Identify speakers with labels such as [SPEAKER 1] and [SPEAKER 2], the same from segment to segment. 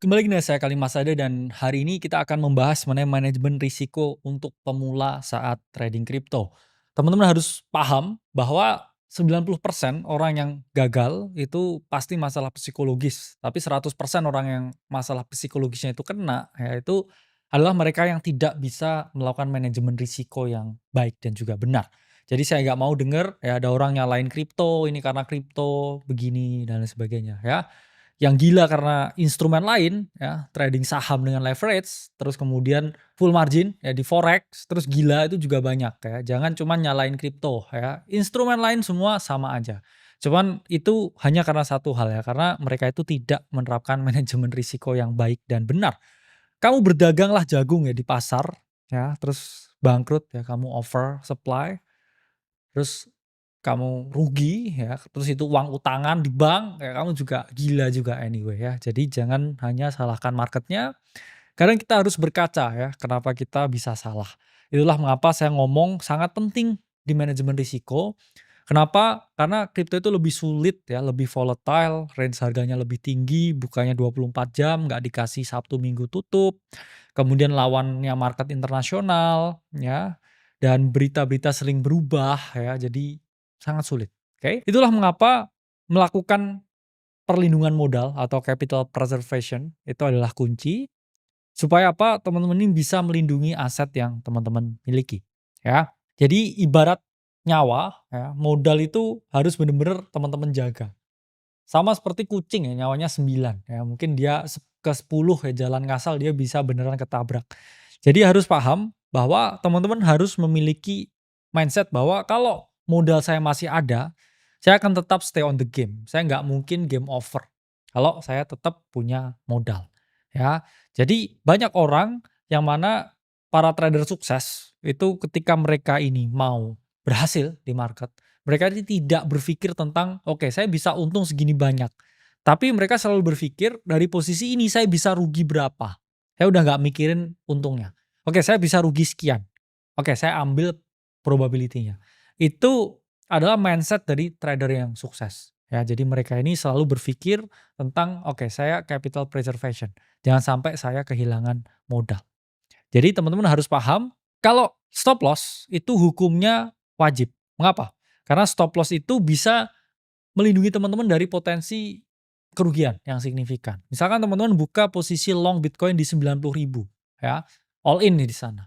[SPEAKER 1] Kembali lagi dengan saya Kali Mas Ade dan hari ini kita akan membahas mengenai manajemen risiko untuk pemula saat trading kripto. Teman-teman harus paham bahwa 90% orang yang gagal itu pasti masalah psikologis, tapi 100% orang yang masalah psikologisnya itu kena, yaitu adalah mereka yang tidak bisa melakukan manajemen risiko yang baik dan juga benar. Jadi saya nggak mau dengar ya ada orang nyalain kripto, ini karena kripto begini dan lain sebagainya ya. Yang gila karena instrumen lain ya, trading saham dengan leverage, terus kemudian full margin ya di forex, terus gila itu juga banyak ya. Jangan cuma nyalain kripto ya. Instrumen lain semua sama aja. Cuman itu hanya karena satu hal ya, karena mereka itu tidak menerapkan manajemen risiko yang baik dan benar. Kamu berdaganglah jagung ya di pasar ya, terus bangkrut ya, kamu over supply, terus kamu rugi ya, terus itu uang utangan di bank, ya kamu juga gila juga anyway ya. Jadi jangan hanya salahkan marketnya, kadang kita harus berkaca ya, kenapa kita bisa salah. Itulah mengapa saya ngomong sangat penting di manajemen risiko. Kenapa? Karena kripto itu lebih sulit ya, lebih volatile, range harganya lebih tinggi, bukanya 24 jam, nggak dikasih Sabtu Minggu tutup. Kemudian lawannya market internasional ya, dan berita-berita sering berubah ya, jadi sangat sulit, oke. Itulah mengapa melakukan perlindungan modal atau capital preservation itu adalah kunci, supaya apa, teman-teman ini bisa melindungi aset yang teman-teman miliki, ya. Jadi ibarat nyawa ya, modal itu harus benar-benar teman-teman jaga. Sama seperti kucing ya, nyawanya 9 ya, mungkin dia ke-10 ya jalan ngasal dia bisa beneran ketabrak. Jadi harus paham bahwa teman-teman harus memiliki mindset bahwa kalau modal saya masih ada, saya akan tetap stay on the game. Saya nggak mungkin game over kalau saya tetap punya modal, ya. Jadi banyak orang yang mana para trader sukses itu ketika mereka ini mau berhasil di market, mereka ini tidak berpikir tentang, "Oke, saya bisa untung segini banyak." Tapi mereka selalu berpikir, "Dari posisi ini saya bisa rugi berapa?" Saya udah nggak mikirin untungnya. "Oke, saya bisa rugi sekian. Oke, saya ambil probability-nya." Itu adalah mindset dari trader yang sukses. Ya, jadi mereka ini selalu berpikir tentang, "Oke, saya capital preservation. Jangan sampai saya kehilangan modal." Jadi teman-teman harus paham, kalau stop loss itu hukumnya wajib. Mengapa? Karena stop loss itu bisa melindungi teman-teman dari potensi kerugian yang signifikan. Misalkan teman-teman buka posisi long Bitcoin di 90.000 ya, all in nih di sana.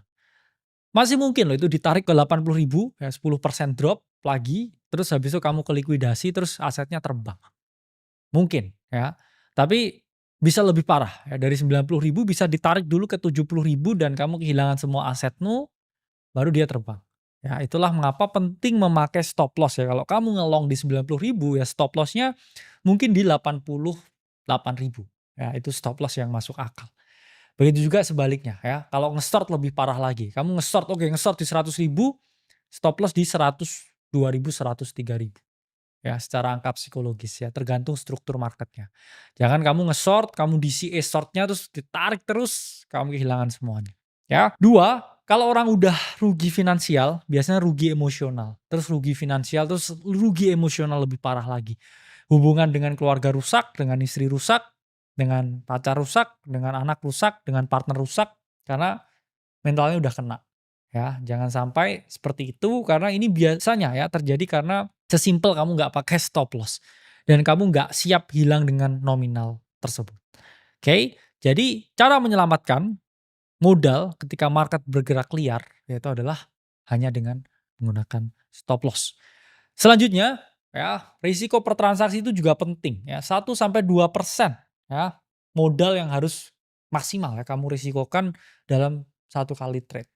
[SPEAKER 1] Masih mungkin loh itu ditarik ke 80.000 ya, 10% drop lagi, terus habis itu kamu ke likuidasi, terus asetnya terbang. Mungkin ya. Tapi bisa lebih parah ya, dari 90.000 bisa ditarik dulu ke 70.000 dan kamu kehilangan semua asetmu, baru dia terbang. Ya, itulah mengapa penting memakai stop loss ya. Kalau kamu ngelong di 90.000 ya stop loss-nya mungkin di 88.000. Ya, itu stop loss yang masuk akal. Begitu juga sebaliknya ya. Kalau nge-short lebih parah lagi. Kamu nge-short, oke, nge-short di 100.000, stop loss di 102.000, 103.000. Ya, secara angka psikologis ya, tergantung struktur marketnya. Jangan kamu nge-short, kamu DCA short-nya terus ditarik terus, kamu kehilangan semuanya. Ya. Dua, kalau orang udah rugi finansial, biasanya rugi emosional. Terus rugi finansial, terus rugi emosional lebih parah lagi. Hubungan dengan keluarga rusak, dengan istri rusak, dengan pacar rusak, dengan anak rusak, dengan partner rusak, karena mentalnya udah kena. Ya, jangan sampai seperti itu karena ini biasanya ya terjadi karena sesimpel kamu nggak pakai stop loss dan kamu nggak siap hilang dengan nominal tersebut. Oke, jadi cara menyelamatkan modal ketika market bergerak liar yaitu adalah hanya dengan menggunakan stop loss. Selanjutnya ya, risiko per transaksi itu juga penting ya, 1-2% ya modal yang harus maksimal ya kamu risikokan dalam satu kali trade.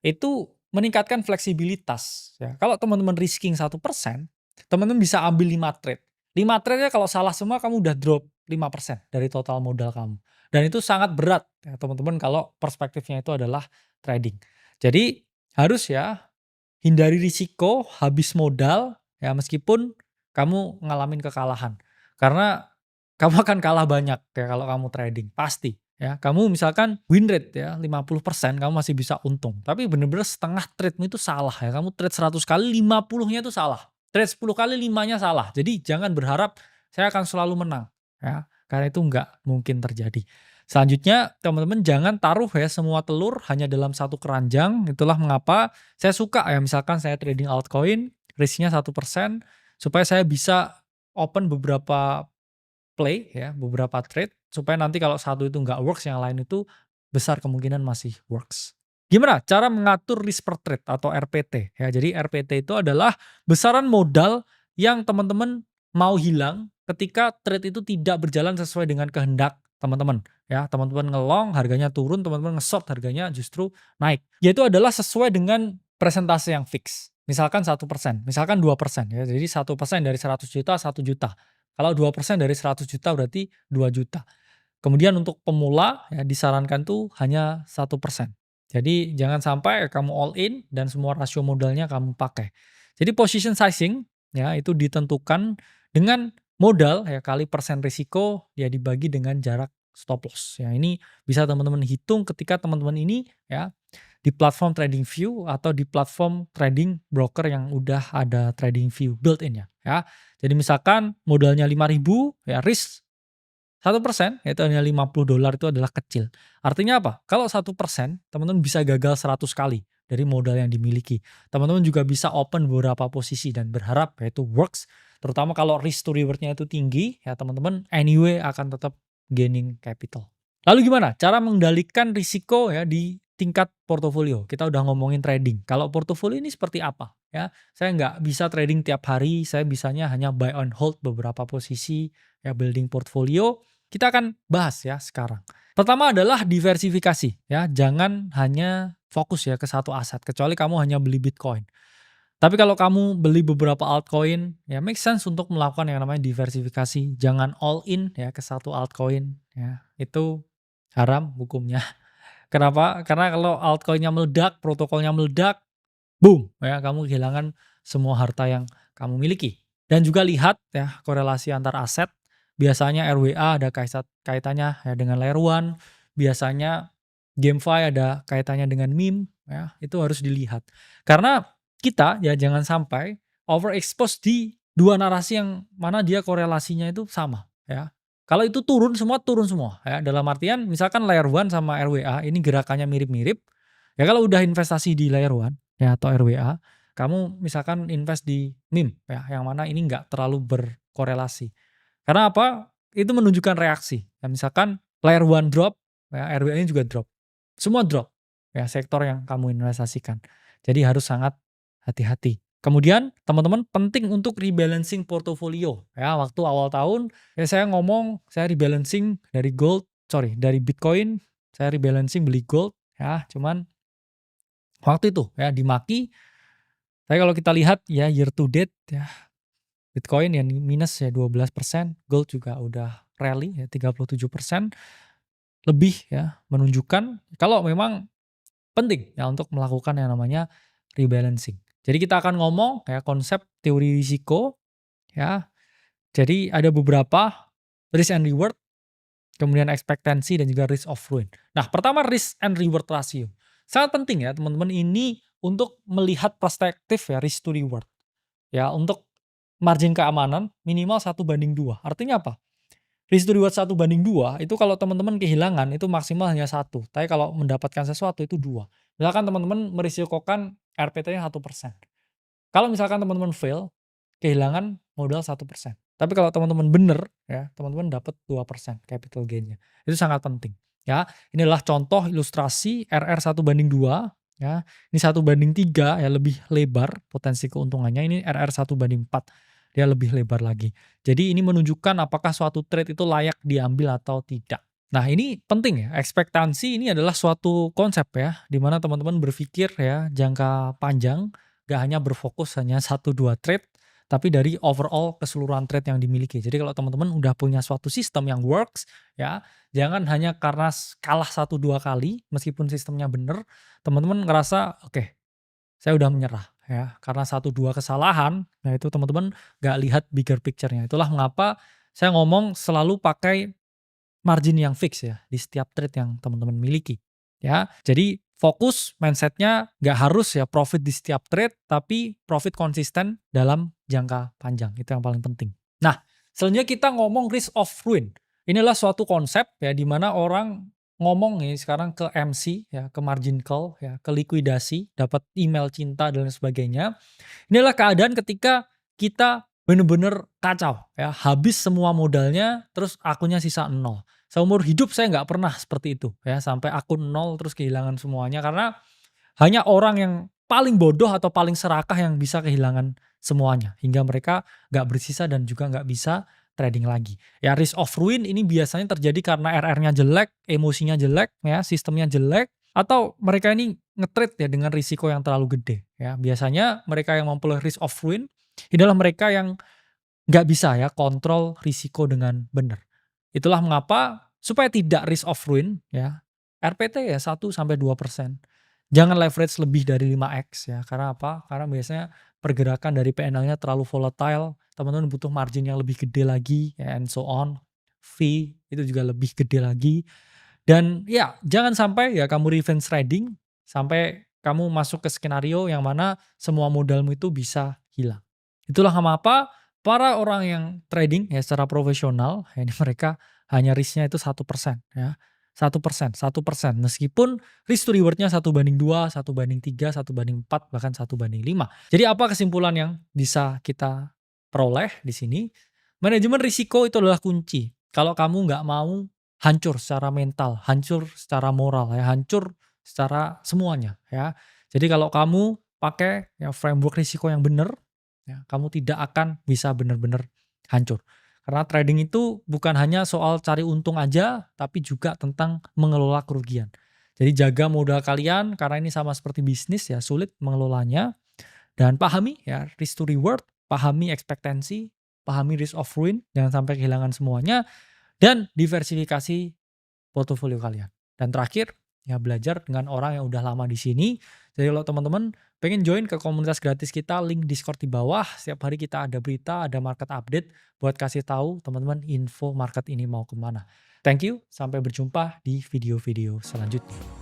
[SPEAKER 1] Itu meningkatkan fleksibilitas ya. Kalau teman-teman risking 1%, teman-teman bisa ambil 5 trade. 5 trade-nya kalau salah semua kamu udah drop 5% dari total modal kamu. Dan itu sangat berat ya teman-teman kalau perspektifnya itu adalah trading. Jadi harus ya hindari risiko habis modal ya meskipun kamu ngalamin kekalahan. Karena kamu akan kalah banyak ya kalau kamu trading, pasti ya. Kamu misalkan win rate ya 50% kamu masih bisa untung. Tapi bener-bener setengah trade-mu itu salah ya. Kamu trade 100 kali 50-nya itu salah. Trade 10 kali 5-nya salah. Jadi jangan berharap saya akan selalu menang ya. Karena itu nggak mungkin terjadi. Selanjutnya, teman-teman jangan taruh ya semua telur hanya dalam satu keranjang. Itulah mengapa saya suka ya misalkan saya trading altcoin, risknya 1%, supaya saya bisa open beberapa play ya, beberapa trade, supaya nanti kalau satu itu nggak works, yang lain itu besar kemungkinan masih works. Gimana cara mengatur risk per trade atau RPT ya? Jadi RPT itu adalah besaran modal yang teman-teman mau hilang ketika trade itu tidak berjalan sesuai dengan kehendak teman-teman ya. Teman-teman ngelong harganya turun, teman-teman nge-short harganya justru naik. Yaitu adalah sesuai dengan presentase yang fix. Misalkan 1%, misalkan 2% ya. Jadi 1% dari 100 juta 1 juta. Kalau 2% dari 100 juta berarti 2 juta. Kemudian untuk pemula ya disarankan tuh hanya 1%. Jadi jangan sampai kamu all in dan semua rasio modalnya kamu pakai. Jadi position sizing ya itu ditentukan dengan modal ya kali persen risiko ya dibagi dengan jarak stop loss. Ya ini bisa teman-teman hitung ketika teman-teman ini ya di platform TradingView atau di platform trading broker yang udah ada TradingView built-in ya. Jadi misalkan modalnya 5.000 ya risk 1% yaitu hanya $50 itu adalah kecil. Artinya apa? Kalau 1% teman-teman bisa gagal 100 kali dari modal yang dimiliki. Teman-teman juga bisa open beberapa posisi dan berharap yaitu works. Terutama kalau risk to reward-nya itu tinggi, ya teman-teman anyway akan tetap gaining capital. Lalu gimana? Cara mengendalikan risiko ya di tingkat portofolio. Kita udah ngomongin trading. Kalau portofolio ini seperti apa? Ya, saya nggak bisa trading tiap hari. Saya bisanya hanya buy on hold beberapa posisi ya building portfolio. Kita akan bahas ya sekarang. Pertama adalah diversifikasi ya. Jangan hanya fokus ya ke satu aset kecuali kamu hanya beli Bitcoin. Tapi kalau kamu beli beberapa altcoin ya make sense untuk melakukan yang namanya diversifikasi. Jangan all in ya ke satu altcoin ya. Itu haram hukumnya. Kenapa? Karena kalau altcoin-nya meledak, protokolnya meledak, boom ya kamu kehilangan semua harta yang kamu miliki. Dan juga lihat ya korelasi antar aset. Biasanya RWA ada kaitannya ya dengan layer 1, biasanya GameFi ada kaitannya dengan meme ya, itu harus dilihat. Karena kita ya jangan sampai overexpose di dua narasi yang mana dia korelasinya itu sama ya. Kalau itu turun semua ya. Dalam artian misalkan layer 1 sama RWA ini gerakannya mirip-mirip. Ya kalau udah investasi di layer 1 ya atau RWA, kamu misalkan invest di meme ya yang mana ini nggak terlalu berkorelasi. Karena apa? Itu menunjukkan reaksi. Ya misalkan layer 1 drop, ya RWA ini juga drop. Semua drop ya sektor yang kamu investasikan. Jadi harus sangat hati-hati. Kemudian teman-teman penting untuk rebalancing portofolio ya waktu awal tahun ya saya ngomong saya rebalancing dari Bitcoin saya rebalancing beli gold ya cuman waktu itu ya dimaki. Tapi kalau kita lihat ya year to date ya Bitcoin yang minus ya 12%, gold juga udah rally ya 37% lebih ya menunjukkan kalau memang penting ya untuk melakukan yang namanya rebalancing. Jadi kita akan ngomong ya konsep teori risiko ya. Jadi ada beberapa risk and reward, kemudian ekspektansi dan juga risk of ruin. Nah, pertama risk and reward ratio. Sangat penting ya teman-teman ini untuk melihat perspektif ya risk to reward. Ya, untuk margin keamanan minimal 1:2. Artinya apa? Risk to reward 1:2 itu kalau teman-teman kehilangan itu maksimal hanya 1. Tapi kalau mendapatkan sesuatu itu 2. Misalkan teman-teman merisikokan RPT-nya 1%. Kalau misalkan teman-teman fail, kehilangan modal 1%. Tapi kalau teman-teman bener ya, teman-teman dapat 2% capital gain-nya. Itu sangat penting ya. Ini adalah contoh ilustrasi RR 1:2 ya. Ini 1:3 ya lebih lebar potensi keuntungannya. Ini RR 1:4. Dia lebih lebar lagi. Jadi ini menunjukkan apakah suatu trade itu layak diambil atau tidak. Nah ini penting ya, ekspektansi ini adalah suatu konsep ya, di mana teman-teman berpikir ya jangka panjang, gak hanya berfokus hanya 1-2 trade, tapi dari overall keseluruhan trade yang dimiliki. Jadi kalau teman-teman udah punya suatu sistem yang works ya, jangan hanya karena kalah 1-2 kali, meskipun sistemnya bener, teman-teman ngerasa oke, saya udah menyerah ya. Karena 1-2 kesalahan, nah itu teman-teman gak lihat bigger picture-nya. Itulah mengapa saya ngomong selalu pakai margin yang fix ya di setiap trade yang teman-teman miliki ya. Jadi fokus mindsetnya nggak harus ya profit di setiap trade, tapi profit konsisten dalam jangka panjang. Itu yang paling penting. Nah, selanjutnya kita ngomong risk of ruin. Inilah suatu konsep ya di mana orang ngomong nih sekarang ke MC ya, ke margin call ya, ke likuidasi, dapat email cinta dan lain sebagainya. Inilah keadaan ketika kita bener-bener kacau ya, habis semua modalnya terus akunnya sisa nol. Seumur hidup saya nggak pernah seperti itu ya, sampai akun nol terus kehilangan semuanya karena hanya orang yang paling bodoh atau paling serakah yang bisa kehilangan semuanya, hingga mereka nggak bersisa dan juga nggak bisa trading lagi. Ya risk of ruin ini biasanya terjadi karena RR-nya jelek, emosinya jelek, ya sistemnya jelek, atau mereka ini nge-trade ya dengan risiko yang terlalu gede. Ya biasanya mereka yang memperoleh risk of ruin adalah mereka yang nggak bisa ya kontrol risiko dengan benar. Itulah mengapa supaya tidak risk of ruin ya, RPT ya 1-2%. Jangan leverage lebih dari 5x ya, karena apa? Karena biasanya pergerakan dari PNL-nya terlalu volatile, teman-teman butuh margin yang lebih gede lagi ya, and so on. Fee itu juga lebih gede lagi. Dan ya jangan sampai ya kamu revenge trading, sampai kamu masuk ke skenario yang mana semua modalmu itu bisa hilang. Itulah mengapa para orang yang trading ya secara profesional, ya ini mereka hanya risk-nya itu 1% ya. 1%. Meskipun risk to reward-nya 1/2, 1/3, 1/4, bahkan 1/5. Jadi apa kesimpulan yang bisa kita peroleh di sini? Manajemen risiko itu adalah kunci. Kalau kamu nggak mau hancur secara mental, hancur secara moral ya, hancur secara semuanya ya. Jadi kalau kamu pakai ya framework risiko yang benar, ya, kamu tidak akan bisa benar-benar hancur. Karena trading itu bukan hanya soal cari untung aja, tapi juga tentang mengelola kerugian. Jadi jaga modal kalian karena ini sama seperti bisnis ya, sulit mengelolanya. Dan pahami ya risk to reward, pahami ekspektansi, pahami risk of ruin, jangan sampai kehilangan semuanya, dan diversifikasi portofolio kalian. Dan terakhir, ya belajar dengan orang yang udah lama di sini. Jadi kalau teman-teman pengen join ke komunitas gratis kita, link Discord di bawah. Setiap hari kita ada berita, ada market update buat kasih tahu teman-teman info market ini mau kemana. Thank you, sampai berjumpa di video-video selanjutnya.